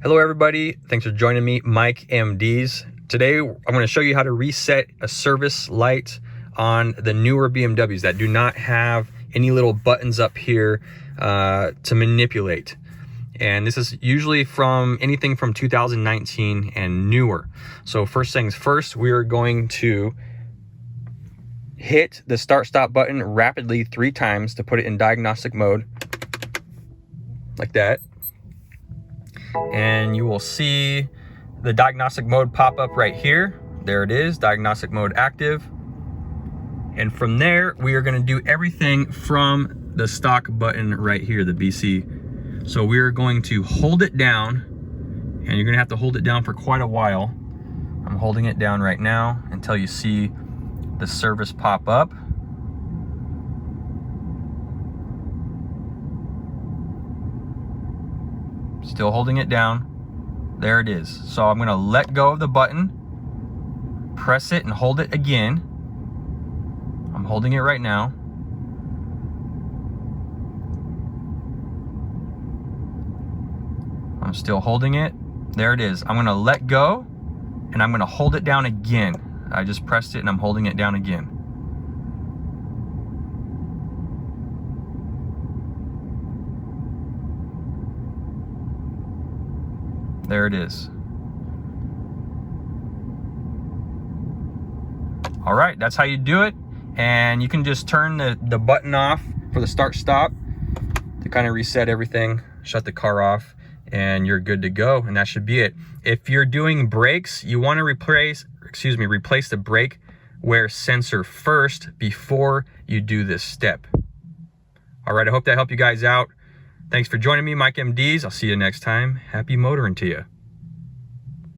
Hello everybody, thanks for joining me, Mike MDs. Today I'm going to show you how to reset a service light on the newer BMWs that do not have any little buttons up here to manipulate. And this is usually from anything from 2019 and newer. So first things first, we are going to hit the start stop button rapidly 3 times to put it in diagnostic mode, like that. And you will see the diagnostic mode pop up right here. There it is, diagnostic mode active. And from there, we are going to do everything from the stock button right here, the BC. So we are going to hold it down, and you're going to have to hold it down for quite a while. I'm holding it down right now until you see the service pop up. Still holding it down. There it is. So I'm going to let go of the button, press it and hold it again. I'm holding it right now. I'm still holding it. There it is. I'm going to let go and I'm going to hold it down again. I just pressed it and I'm holding it down again. There it is. All right, that's how you do it. And you can just turn the button off for the start stop to kind of reset everything, shut the car off, and you're good to go. And that should be it. If you're doing brakes, you want to replace the brake wear sensor first before you do this step. All right, I hope that helped you guys out. Thanks for joining me, Mike MDs. I'll see you next time. Happy motoring to you.